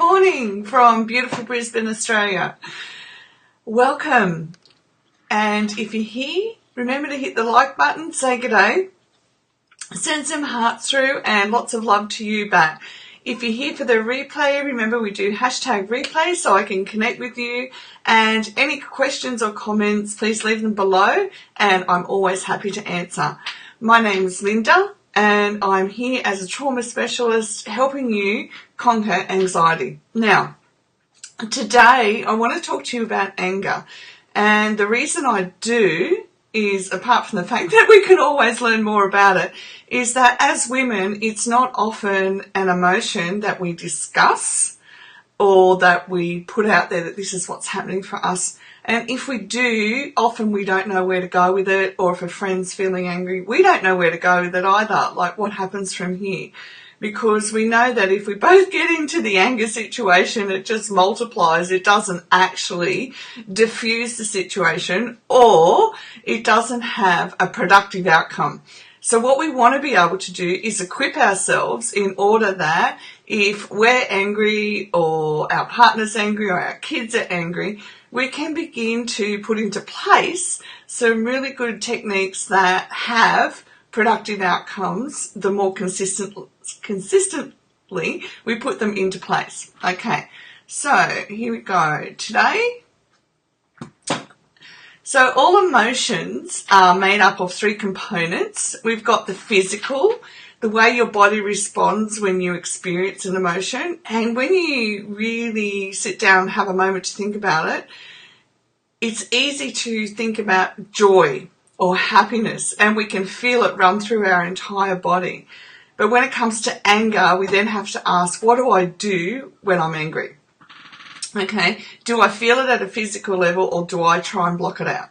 morning from beautiful Brisbane, Australia. Welcome. And if you're here, remember to hit the like button, say good day, send some hearts through, and lots of love to you back. If you're here for the replay, remember we do hashtag replay so I can connect with you. And any questions or comments, please leave them below, and I'm always happy to answer. My name's Linda, and I'm here as a trauma specialist helping you conquer anxiety. Now, today I want to talk to you about anger. And the reason I do is, apart from the fact that we can always learn more about it, is that as women, it's not often an emotion that we discuss or that we put out there that this is what's happening for us. And if we do, often we don't know where to go with it, or if a friend's feeling angry, we don't know where to go with it either, like what happens from here. Because we know that if we both get into the anger situation, it just multiplies. It doesn't actually diffuse the situation, or it doesn't have a productive outcome. So what we want to be able to do is equip ourselves in order that if we're angry, or our partner's angry, or our kids are angry, we can begin to put into place some really good techniques that have productive outcomes the more consistently we put them into place. Okay, so here we go. Today, so all emotions are made up of three components. We've got the physical, the way your body responds when you experience an emotion. And when you really sit down and have a moment to think about it, it's easy to think about joy or happiness, and we can feel it run through our entire body. But when it comes to anger, we then have to ask, what do I do when I'm angry? Okay, do I feel it at a physical level, or do I try and block it out?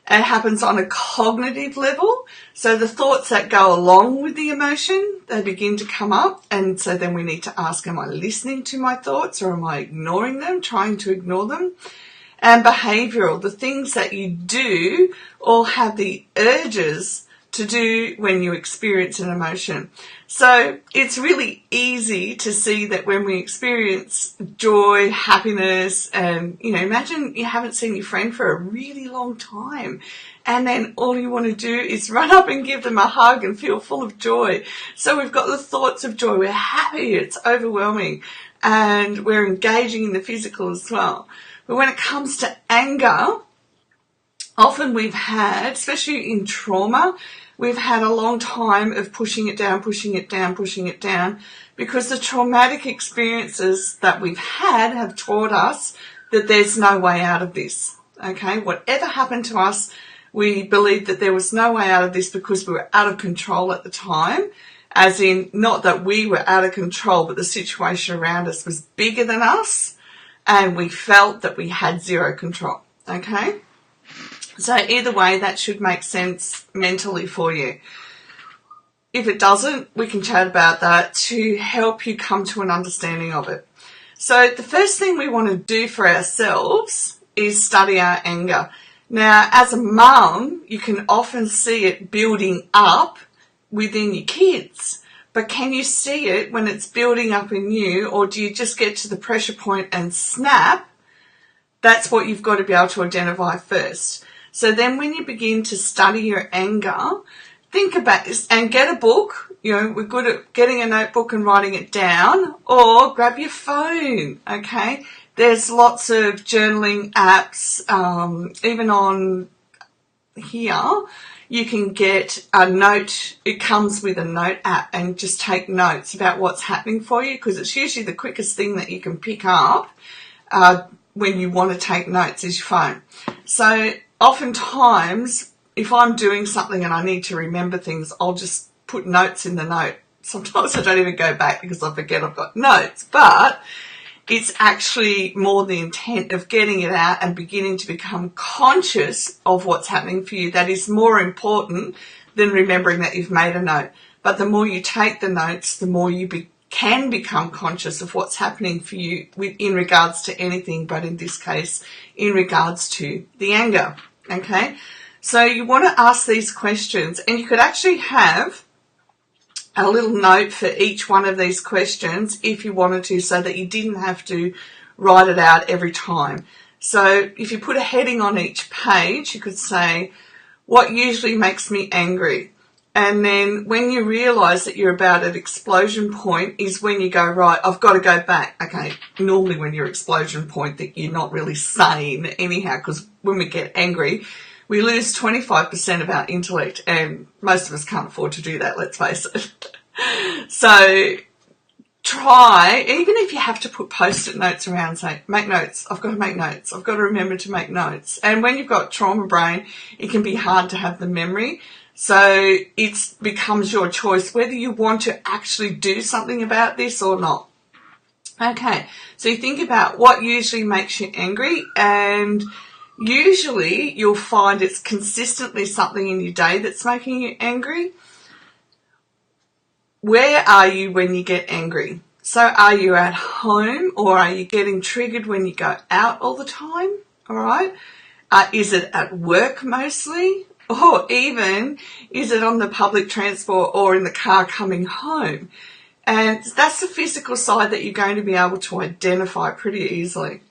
It happens on a cognitive level. So the thoughts that go along with the emotion, they begin to come up. And so then we need to ask, am I listening to my thoughts, or am I ignoring them, trying to ignore them? And behavioural, the things that you do or have the urges to do when you experience an emotion. So it's really easy to see that when we experience joy, happiness, and, imagine you haven't seen your friend for a really long time, and then all you want to do is run up and give them a hug and feel full of joy. So we've got the thoughts of joy. We're happy. It's overwhelming. And we're engaging in the physical as well. But when it comes to anger, often we've had, especially in trauma, we've had a long time of pushing it down, because the traumatic experiences that we've had have taught us that there's no way out of this. Okay, whatever happened to us, we believed that there was no way out of this because we were out of control at the time. As in, not that we were out of control, but the situation around us was bigger than us, and we felt that we had zero control. Okay? So either way, that should make sense mentally for you. If it doesn't, we can chat about that to help you come to an understanding of it. So the first thing we want to do for ourselves is study our anger. Now, as a mum, you can often see it building up within your kids. But can you see it when it's building up in you, or do you just get to the pressure point and snap? That's what you've got to be able to identify first. So then when you begin to study your anger, think about this and get a book. We're good at getting a notebook and writing it down, or grab your phone, okay? There's lots of journaling apps, even on here. You can get a note. It comes with a note app, and just take notes about what's happening for you, because it's usually the quickest thing that you can pick up when you want to take notes is your phone. So oftentimes, if I'm doing something and I need to remember things, I'll just put notes in the note. Sometimes I don't even go back because I forget I've got notes, but it's actually more the intent of getting it out and beginning to become conscious of what's happening for you. That is more important than remembering that you've made a note. But the more you take the notes, the more you can become conscious of what's happening for you in regards to anything, but in this case, in regards to the anger. Okay? So you want to ask these questions, and you could actually have a little note for each one of these questions if you wanted to, so that you didn't have to write it out every time. So if you put a heading on each page, you could say, what usually makes me angry? And then when you realise that you're about at explosion point is when you go, right, I've got to go back. Okay, normally when you're explosion point that you're not really sane anyhow, because when we get angry, we lose 25% of our intellect, and most of us can't afford to do that, let's face it. So try, even if you have to put post-it notes around, say, make notes. I've got to make notes. I've got to remember to make notes. And when you've got trauma brain, it can be hard to have the memory. So it becomes your choice whether you want to actually do something about this or not. Okay, so you think about what usually makes you angry, and usually you'll find it's consistently something in your day that's making you angry. Where are you when you get angry? So are you at home, or are you getting triggered when you go out all the time? All right. Is it at work mostly? Or even, is it on the public transport or in the car coming home? And that's the physical side that you're going to be able to identify pretty easily.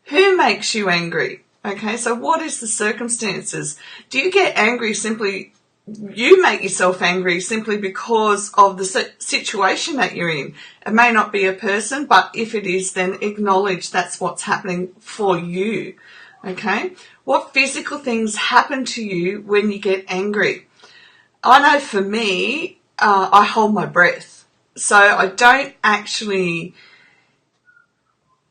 Who makes you angry? Okay, so what is the circumstances? Do you get angry simply, you make yourself angry simply because of the situation that you're in? It may not be a person, but if it is, then acknowledge that's what's happening for you. Okay, what physical things happen to you when you get angry? I know for me, I hold my breath. So I don't actually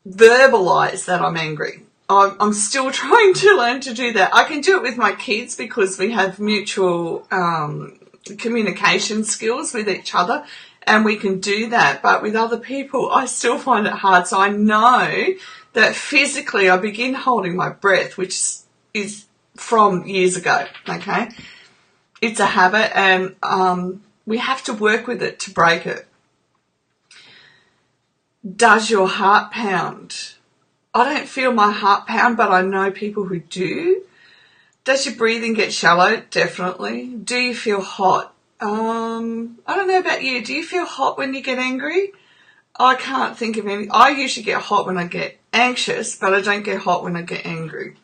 verbalize that I'm angry. I'm still trying to learn to do that. I can do it with my kids because we have mutual communication skills with each other, and we can do that. But with other people, I still find it hard. So I know that physically I begin holding my breath, which is from years ago, okay? It's a habit, and we have to work with it to break it. Does your heart pound? I don't feel my heart pound, but I know people who do. Does your breathing get shallow? Definitely. Do you feel hot? I don't know about you. Do you feel hot when you get angry? I can't think of any. I usually get hot when I get anxious, but I don't get hot when I get angry.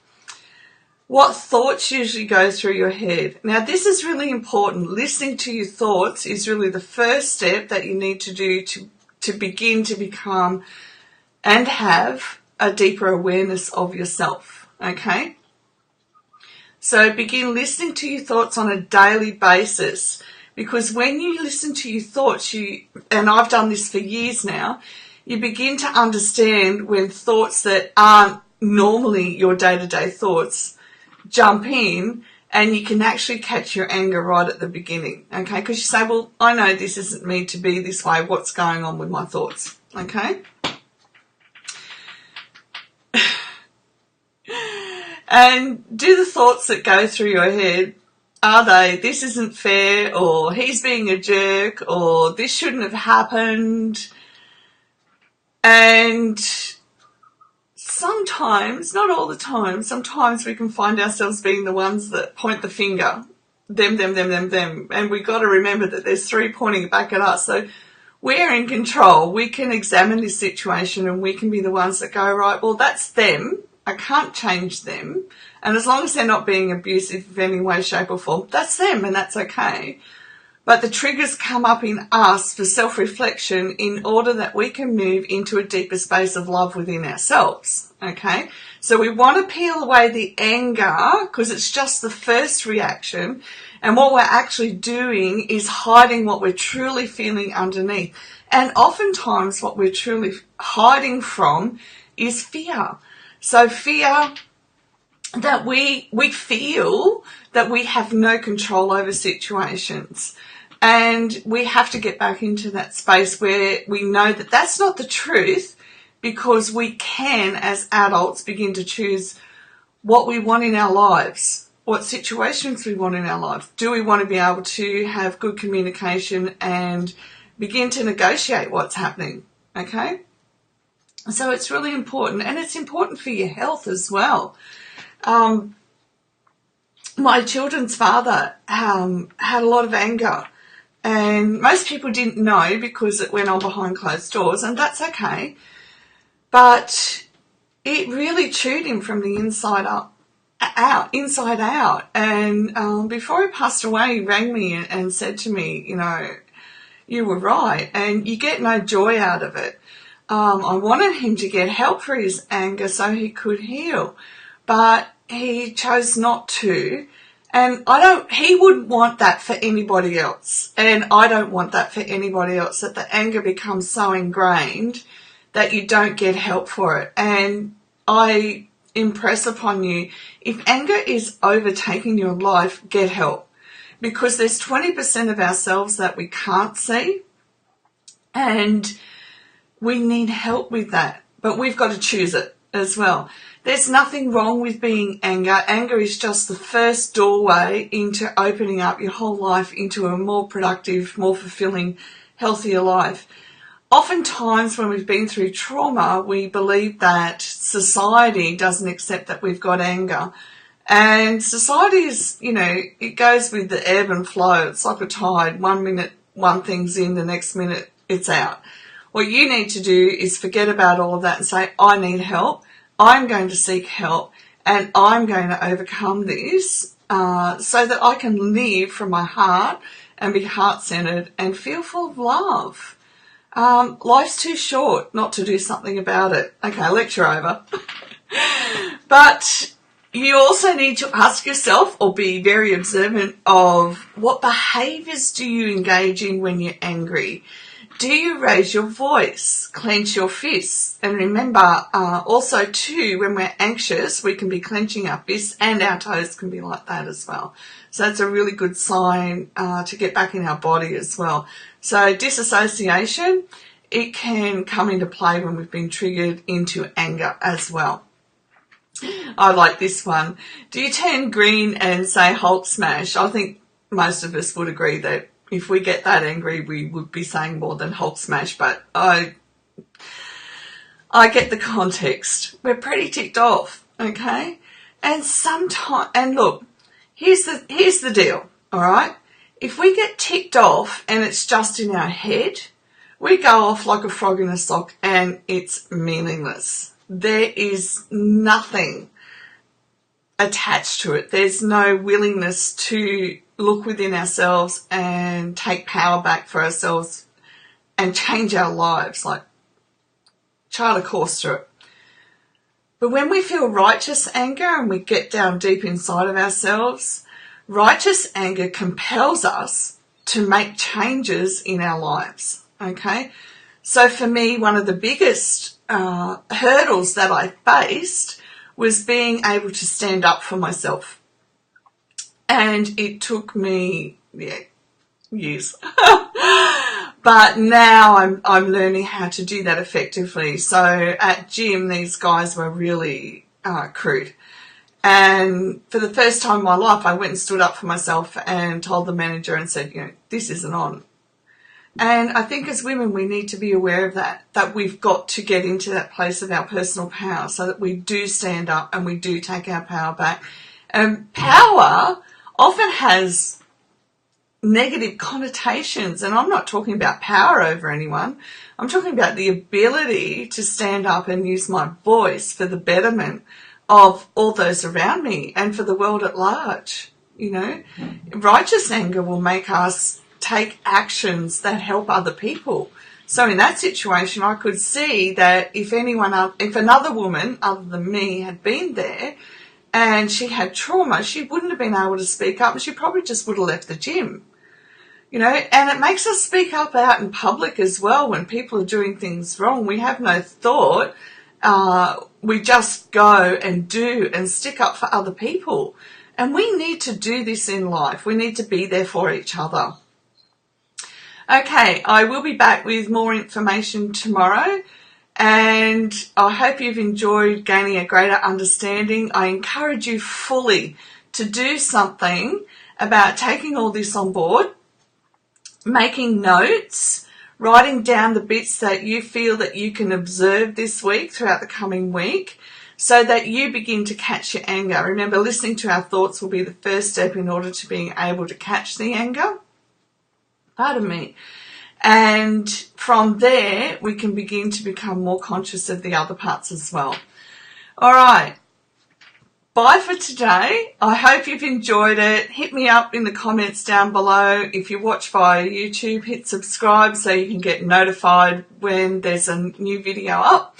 What thoughts usually go through your head? Now, this is really important. Listening to your thoughts is really the first step that you need to do to begin to become and have a deeper awareness of yourself, okay? So begin listening to your thoughts on a daily basis, because when you listen to your thoughts, and I've done this for years now, you begin to understand when thoughts that aren't normally your day-to-day thoughts jump in, and you can actually catch your anger right at the beginning, okay? Because you say, well, I know this isn't meant to be this way. What's going on with my thoughts, okay? And do the thoughts that go through your head, are they, this isn't fair, or he's being a jerk, or this shouldn't have happened? And sometimes, not all the time, sometimes we can find ourselves being the ones that point the finger. Them. And we got to remember that there's three pointing back at us. So we're in control. We can examine this situation, and we can be the ones that go, right, well, that's them. I can't change them. And as long as they're not being abusive in any way, shape or form, that's them, and that's okay. But the triggers come up in us for self-reflection in order that we can move into a deeper space of love within ourselves, okay? So we want to peel away the anger, because it's just the first reaction, and what we're actually doing is hiding what we're truly feeling underneath. And oftentimes what we're truly hiding from is fear. So fear that we feel that we have no control over situations. And we have to get back into that space where we know that that's not the truth, because we can, as adults, begin to choose what we want in our lives, what situations we want in our lives. Do we want to be able to have good communication and begin to negotiate what's happening, okay? So it's really important, and it's important for your health as well. My children's father had a lot of anger, And most people didn't know because it went on behind closed doors, and that's okay. But it really chewed him from the inside out. And before he passed away, he rang me and said to me, you were right, and you get no joy out of it. I wanted him to get help for his anger so he could heal, but he chose not to. And he wouldn't want that for anybody else. And I don't want that for anybody else, that the anger becomes so ingrained that you don't get help for it. And I impress upon you, if anger is overtaking your life, get help. Because there's 20% of ourselves that we can't see. And we need help with that. But we've got to choose it as well. There's nothing wrong with being anger. Anger is just the first doorway into opening up your whole life into a more productive, more fulfilling, healthier life. Oftentimes when we've been through trauma, we believe that society doesn't accept that we've got anger. And society is, it goes with the ebb and flow. It's like a tide. 1 minute, one thing's in, the next minute it's out. What you need to do is forget about all of that and say, I need help. I'm going to seek help, and I'm going to overcome this so that I can live from my heart and be heart-centered and feel full of love. Life's too short not to do something about it. Okay, lecture over. But you also need to ask yourself, or be very observant of, what behaviours do you engage in when you're angry? Do you raise your voice, clench your fists? And remember, also too, when we're anxious, we can be clenching our fists, and our toes can be like that as well. So that's a really good sign to get back in our body as well. So disassociation, it can come into play when we've been triggered into anger as well. I like this one. Do you turn green and say Hulk smash? I think most of us would agree that if we get that angry, we would be saying more than Hulk smash, but I get the context. We're pretty ticked off, okay? And look, here's the deal, all right? If we get ticked off and it's just in our head, we go off like a frog in a sock and it's meaningless. There is nothing attached to it. There's no willingness to look within ourselves and take power back for ourselves and change our lives, like chart a course through it. But when we feel righteous anger and we get down deep inside of ourselves, righteous anger compels us to make changes in our lives, okay? So for me, one of the biggest hurdles that I faced was being able to stand up for myself. And it took me, years. But now I'm learning how to do that effectively. So at gym, these guys were really crude. And for the first time in my life, I went and stood up for myself and told the manager and said, this isn't on. And I think as women, we need to be aware of that we've got to get into that place of our personal power so that we do stand up and we do take our power back. And power often has negative connotations, and I'm not talking about power over anyone. I'm talking about the ability to stand up and use my voice for the betterment of all those around me and for the world at large. Righteous anger will make us take actions that help other people. So in that situation, I could see that if another woman other than me had been there and she had trauma, she wouldn't have been able to speak up, and she probably just would have left the gym. And it makes us speak up out in public as well when people are doing things wrong. We have no thought. We just go and do and stick up for other people. And we need to do this in life. We need to be there for each other. Okay, I will be back with more information tomorrow. And I hope you've enjoyed gaining a greater understanding. I encourage you fully to do something about taking all this on board, making notes, writing down the bits that you feel that you can observe this week throughout the coming week so that you begin to catch your anger. Remember, listening to our thoughts will be the first step in order to being able to catch the anger. Pardon me. And from there, we can begin to become more conscious of the other parts as well. All right. Bye for today. I hope you've enjoyed it. Hit me up in the comments down below. If you watch via YouTube, hit subscribe so you can get notified when there's a new video up.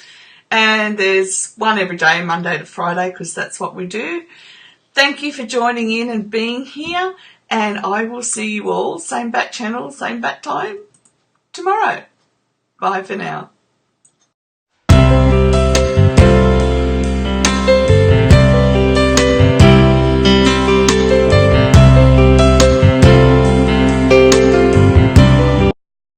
And there's one every day, Monday to Friday, because that's what we do. Thank you for joining in and being here. And I will see you all, same bat channel, same bat time, tomorrow. Bye for now.